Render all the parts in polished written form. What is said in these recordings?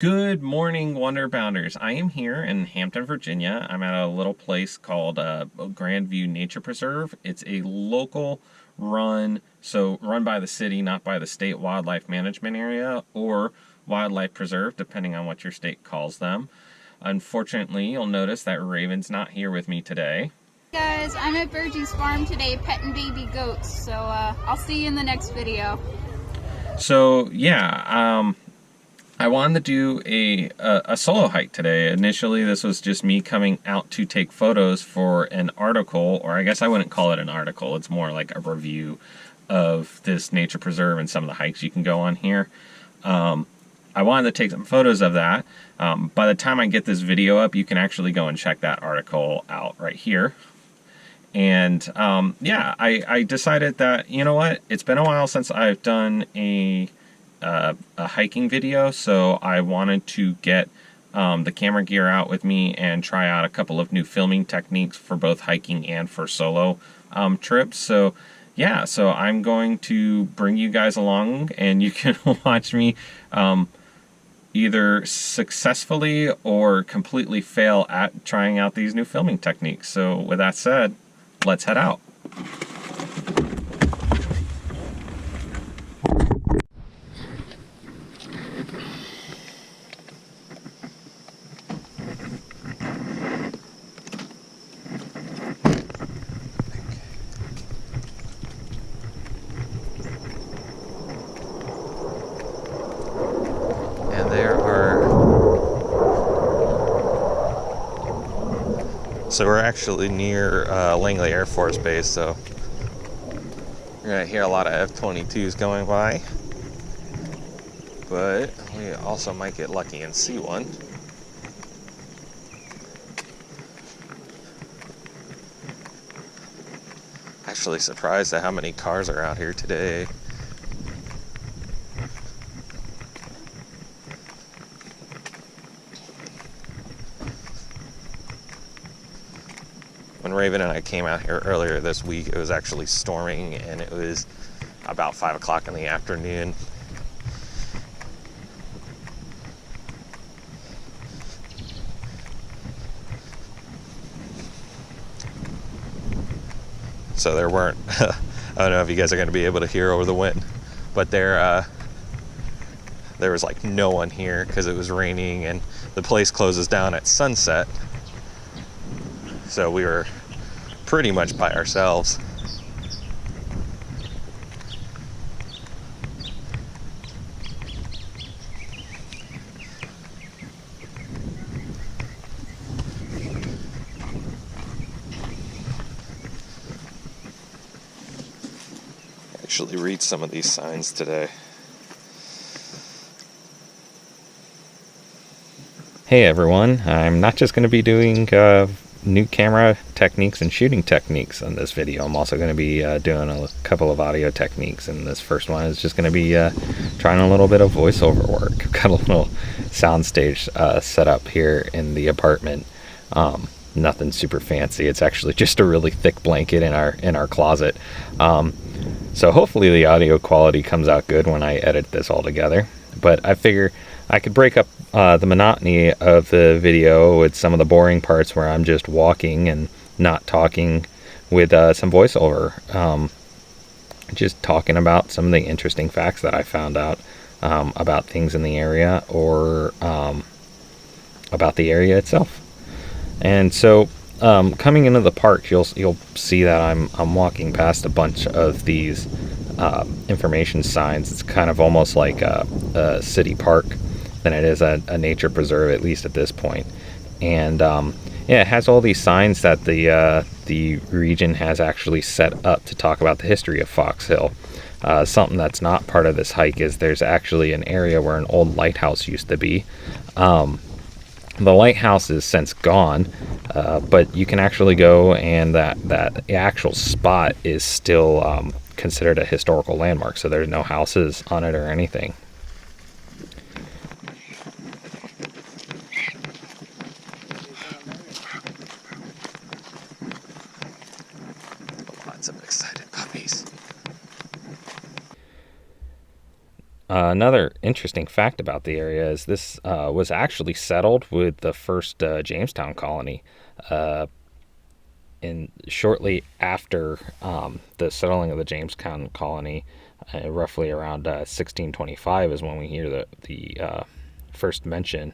Good morning, Wonderbounders. I am here in Hampton, Virginia. I'm at a little place called Grandview Nature Preserve. It's a local run by the city, not by the state wildlife management area or wildlife preserve, depending on what your state calls them. Unfortunately, you'll notice that Raven's not here with me today. Guys, I'm at Virgie's farm today petting baby goats, so I'll see you in the next video. So yeah, I wanted to do a solo hike today. Initially, this was just me coming out to take photos for an article, or I guess I wouldn't call it an article. It's more like a review of this nature preserve and some of the hikes you can go on here. I wanted to take some photos of that. By the time I get this video up, you can actually go and check that article out right here. And yeah, I decided that, you know what, it's been a while since I've done a hiking video, so I wanted to get the camera gear out with me and try out a couple of new filming techniques for both hiking and for solo trips. So yeah, so I'm going to bring you guys along, and you can watch me either successfully or completely fail at trying out these new filming techniques. So with that said, let's head out. And there are... So we're actually near Langley Air Force Base, so you're going to hear a lot of F-22s going by. But we also might get lucky and see one. Actually surprised at how many cars are out here today. When Raven and I came out here earlier this week, it was actually storming, and it was about 5 o'clock in the afternoon. So there weren't, I don't know if you guys are going to be able to hear over the wind, but there was like no one here because it was raining, and the place closes down at sunset. So we were pretty much by ourselves. Actually read some of these signs today. Hey everyone, I'm not just going to be doing new camera techniques and shooting techniques on this video. I'm also going to be doing a couple of audio techniques, and this first one is just going to be trying a little bit of voiceover work. I've got a little soundstage set up here in the apartment. Nothing super fancy. It's actually just a really thick blanket in our closet. So hopefully the audio quality comes out good when I edit this all together. But I figure I could break up the monotony of the video with some of the boring parts where I'm just walking and not talking with some voiceover. Just talking about some of the interesting facts that I found out about things in the area, or about the area itself. And so coming into the park, you'll see that I'm walking past a bunch of these information signs. It's kind of almost like a city park than it is a nature preserve, at least at this point. And yeah, it has all these signs that the region has actually set up to talk about the history of Fox Hill. Something that's not part of this hike is there's actually an area where an old lighthouse used to be. The lighthouse is since gone, but you can actually go, and that actual spot is still considered a historical landmark, so there's no houses on it or anything. Lots of excited puppies. Another interesting fact about the area is this was actually settled with the first Jamestown colony. In shortly after the settling of the Jamestown colony, roughly around 1625 is when we hear the first mention,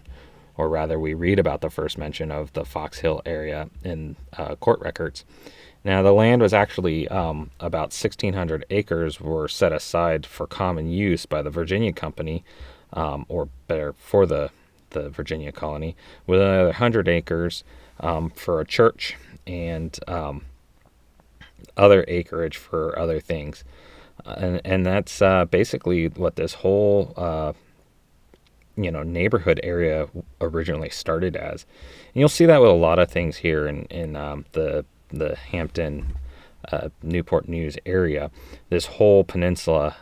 or rather we read about the first mention of the Fox Hill area in court records. Now the land was actually about 1,600 acres were set aside for common use by the Virginia Company, or better, for the Virginia colony, with another 100 acres for a church and other acreage for other things. And that's basically what this whole neighborhood area originally started as. And you'll see that with a lot of things here in the Hampton, Newport News area. This whole peninsula,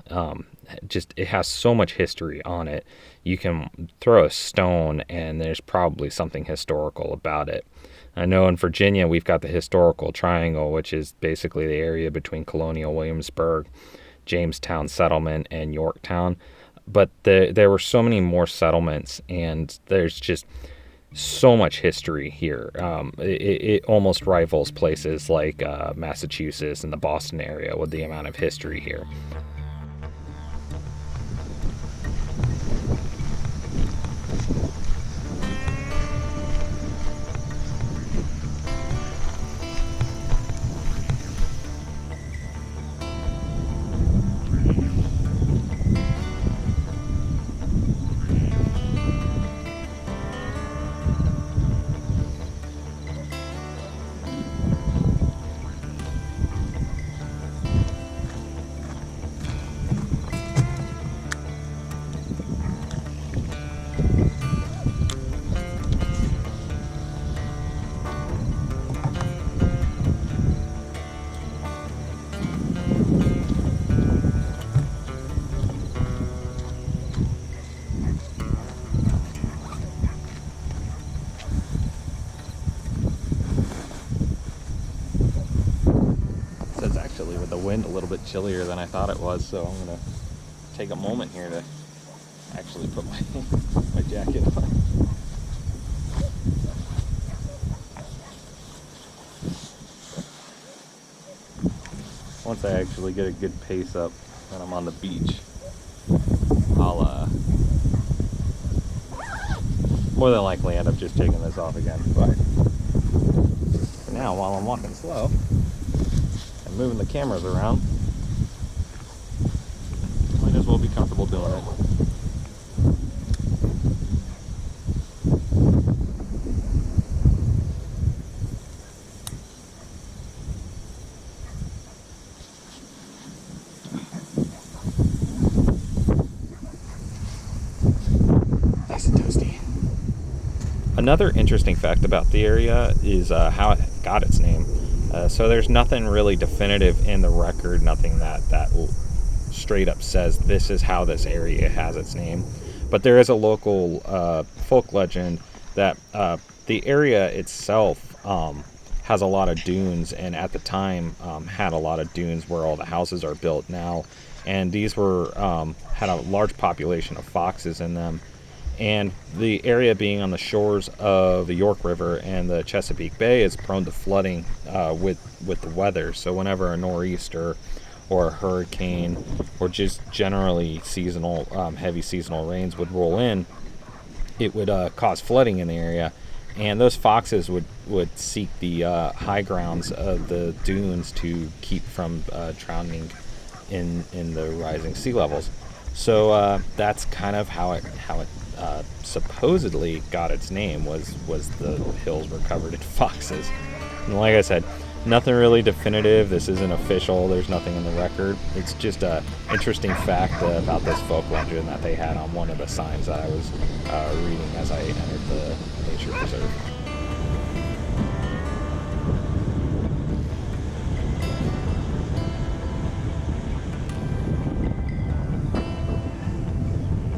it has so much history on it. You can throw a stone and there's probably something historical about it. I know in Virginia we've got the historical triangle, which is basically the area between Colonial Williamsburg, Jamestown settlement, and Yorktown. But there were so many more settlements, and there's just so much history here. It almost rivals places like Massachusetts and the Boston area with the amount of history here. With the wind a little bit chillier than I thought it was, so I'm gonna take a moment here to actually put my jacket on. Once I actually get a good pace up when I'm on the beach, I'll more than likely end up just taking this off again. But for now, while I'm walking slow, moving the cameras around, might as well be comfortable doing it. Nice and toasty. Another interesting fact about the area is how it got its name. So there's nothing really definitive in the record, nothing that straight up says this is how this area has its name. But there is a local folk legend that the area itself has a lot of dunes, and at the time had a lot of dunes where all the houses are built now. And these were had a large population of foxes in them. And the area being on the shores of the York River and the Chesapeake Bay is prone to flooding with the weather. So whenever a nor'easter or a hurricane or just generally seasonal heavy seasonal rains would roll in, it would cause flooding in the area. And those foxes would seek the high grounds of the dunes to keep from drowning in the rising sea levels. So that's kind of how it supposedly got its name, was the hills were covered in foxes. And like I said, nothing really definitive. This isn't official. There's nothing in the record. It's just a interesting fact about this folk legend that they had on one of the signs that I was reading as I entered the nature preserve.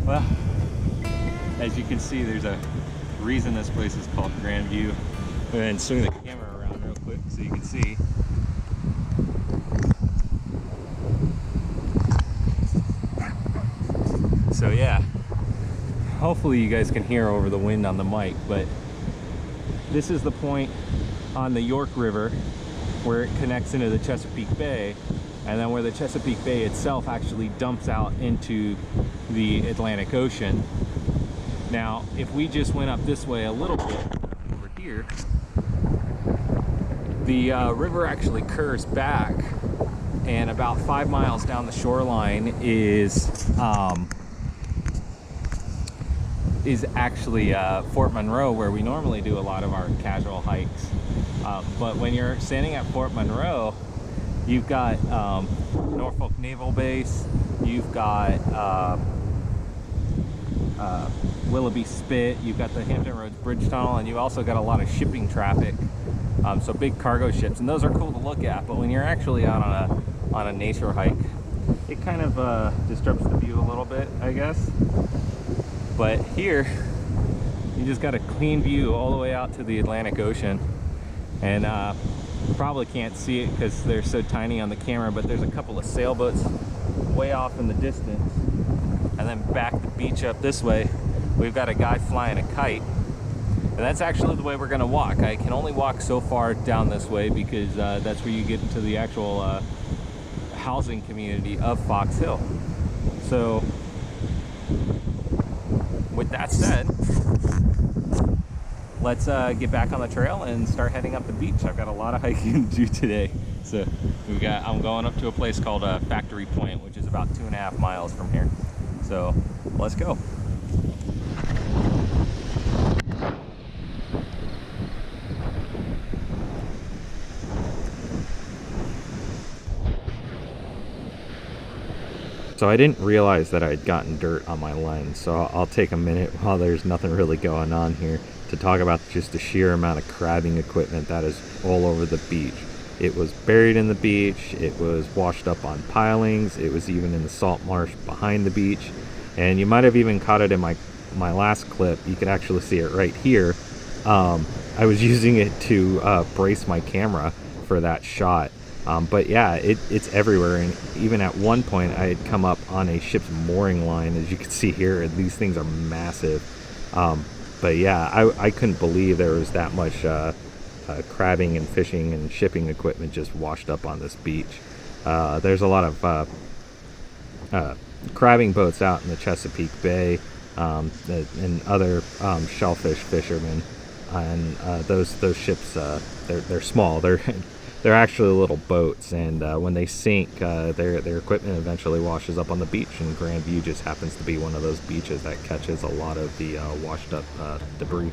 Well, as you can see, there's a reason this place is called Grandview. Go ahead and swing the camera around real quick so you can see. So yeah, hopefully you guys can hear over the wind on the mic, but this is the point on the York River where it connects into the Chesapeake Bay, and then where the Chesapeake Bay itself actually dumps out into the Atlantic Ocean. Now, if we just went up this way a little bit over here, the river actually curves back, and about 5 miles down the shoreline is actually Fort Monroe, where we normally do a lot of our casual hikes. But when you're standing at Fort Monroe, you've got Norfolk Naval Base, you've got Willoughby Spit, you've got the Hampton Roads Bridge Tunnel, and you also got a lot of shipping traffic, so big cargo ships, and those are cool to look at. But when you're actually out on a nature hike, it kind of disrupts the view a little bit, I guess. But here, you just got a clean view all the way out to the Atlantic Ocean, and you probably can't see it because they're so tiny on the camera, but there's a couple of sailboats way off in the distance. And then back the beach up this way, we've got a guy flying a kite. And that's actually the way we're gonna walk. I can only walk so far down this way because that's where you get into the actual housing community of Fox Hill. So, with that said, let's get back on the trail and start heading up the beach. I've got a lot of hiking to do today. So I'm going up to a place called Factory Point, which is about 2.5 miles from here. So let's go. So I didn't realize that I'd gotten dirt on my lens, so I'll take a minute while there's nothing really going on here to talk about just the sheer amount of crabbing equipment that is all over the beach. It was buried in the beach, it was washed up on pilings, it was even in the salt marsh behind the beach, and you might have even caught it in my last clip. You could actually see it right here. I was using it to brace my camera for that shot. But yeah, it's everywhere, and even at one point I had come up on a ship's mooring line, as you can see here, and these things are massive. But yeah, I couldn't believe there was that much crabbing and fishing and shipping equipment just washed up on this beach. There's a lot of crabbing boats out in the Chesapeake Bay, and other shellfish fishermen, and those ships, they're small. They're actually little boats, and when they sink, their equipment eventually washes up on the beach, and Grandview just happens to be one of those beaches that catches a lot of the washed up debris.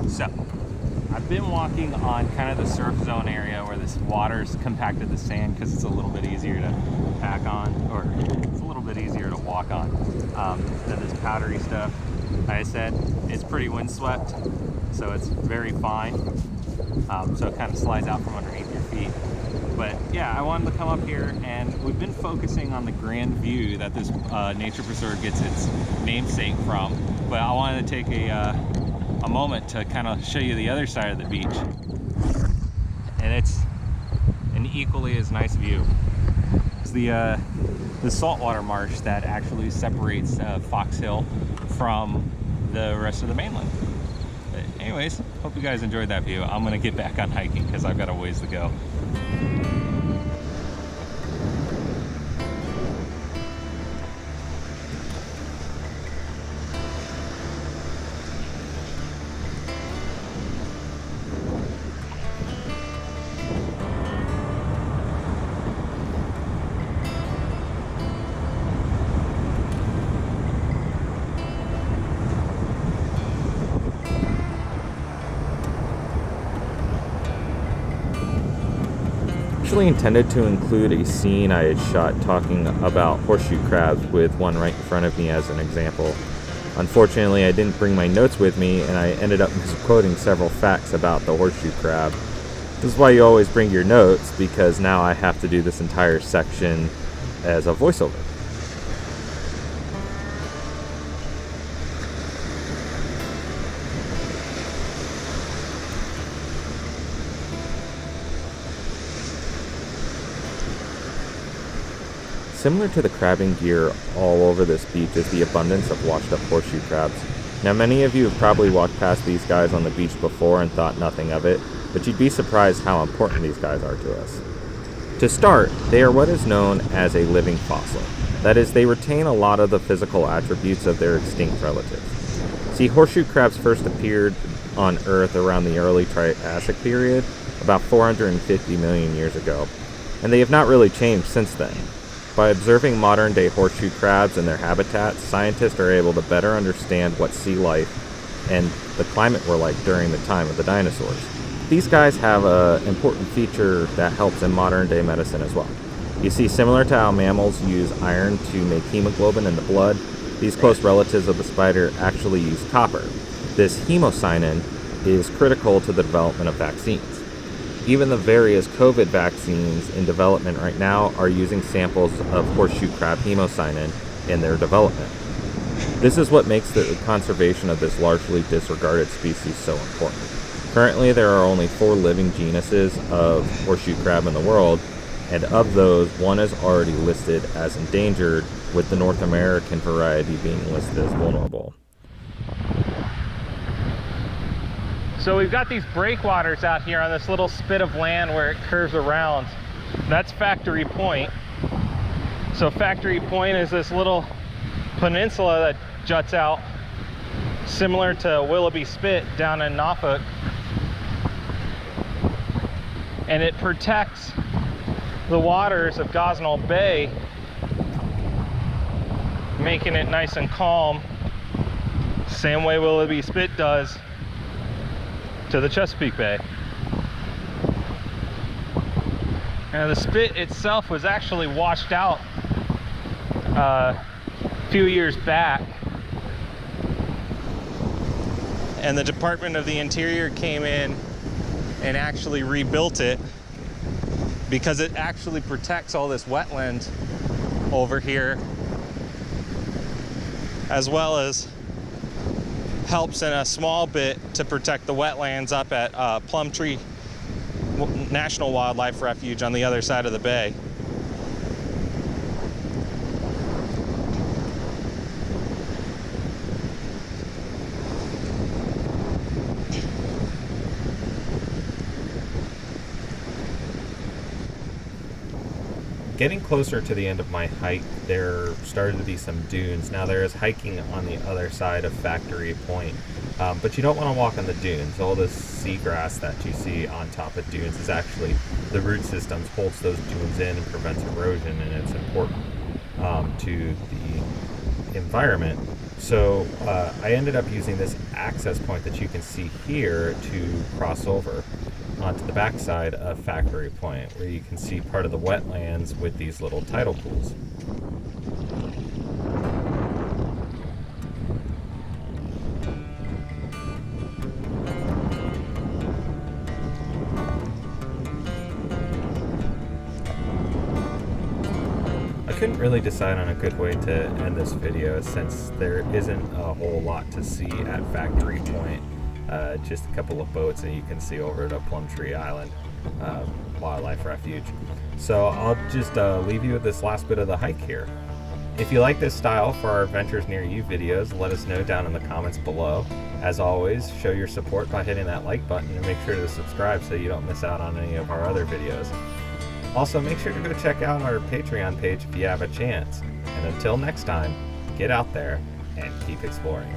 So, I've been walking on kind of the surf zone area where this water's compacted the sand because it's a little bit easier to pack on, or it's a little bit easier to walk on than this powdery stuff. Like I said, it's pretty windswept, so it's very fine. So it kind of slides out from underneath your feet. But yeah, I wanted to come up here, and we've been focusing on the grand view that this nature preserve gets its namesake from. But I wanted to take a moment to kind of show you the other side of the beach, and it's an equally as nice view. It's the saltwater marsh that actually separates Fox Hill from the rest of the mainland. But anyways, hope you guys enjoyed that view. I'm gonna get back on hiking because I've got a ways to go. originally intended to include a scene I had shot talking about horseshoe crabs with one right in front of me as an example. Unfortunately, I didn't bring my notes with me, and I ended up misquoting several facts about the horseshoe crab. This is why you always bring your notes, because now I have to do this entire section as a voiceover. Similar to the crabbing gear all over this beach is the abundance of washed up horseshoe crabs. Now, many of you have probably walked past these guys on the beach before and thought nothing of it, but you'd be surprised how important these guys are to us. To start, they are what is known as a living fossil. That is, they retain a lot of the physical attributes of their extinct relatives. See, horseshoe crabs first appeared on Earth around the early Triassic period, about 450 million years ago, and they have not really changed since then. By observing modern-day horseshoe crabs and their habitats, scientists are able to better understand what sea life and the climate were like during the time of the dinosaurs. These guys have an important feature that helps in modern-day medicine as well. You see, similar to how mammals use iron to make hemoglobin in the blood, these close relatives of the spider actually use copper. This hemocyanin is critical to the development of vaccines. Even the various COVID vaccines in development right now are using samples of horseshoe crab hemocyanin in their development. This is what makes the conservation of this largely disregarded species so important. Currently, there are only 4 living genuses of horseshoe crab in the world, and of those, one is already listed as endangered, with the North American variety being listed as vulnerable. So we've got these breakwaters out here on this little spit of land where it curves around. That's Factory Point. So Factory Point is this little peninsula that juts out, similar to Willoughby Spit down in Norfolk. And it protects the waters of Gosnell Bay, making it nice and calm, same way Willoughby Spit does to the Chesapeake Bay. Now, the spit itself was actually washed out a few years back, and the Department of the Interior came in and actually rebuilt it because it actually protects all this wetland over here, as well as helps in a small bit to protect the wetlands up at Plumtree National Wildlife Refuge on the other side of the bay. Getting closer to the end of my hike, there started to be some dunes. Now, there is hiking on the other side of Factory Point, but you don't want to walk on the dunes. All this seagrass that you see on top of dunes is actually the root systems holds those dunes in and prevents erosion, and it's important to the environment. So I ended up using this access point that you can see here to cross over onto the backside of Factory Point, where you can see part of the wetlands with these little tidal pools. I couldn't really decide on a good way to end this video since there isn't a whole lot to see at Factory Point. Just a couple of boats that you can see over to Plumtree Island Wildlife Refuge. So I'll just leave you with this last bit of the hike here. If you like this style for our Adventures Near You videos, let us know down in the comments below. As always, show your support by hitting that like button and make sure to subscribe so you don't miss out on any of our other videos. Also, make sure to go check out our Patreon page if you have a chance. And until next time, get out there and keep exploring.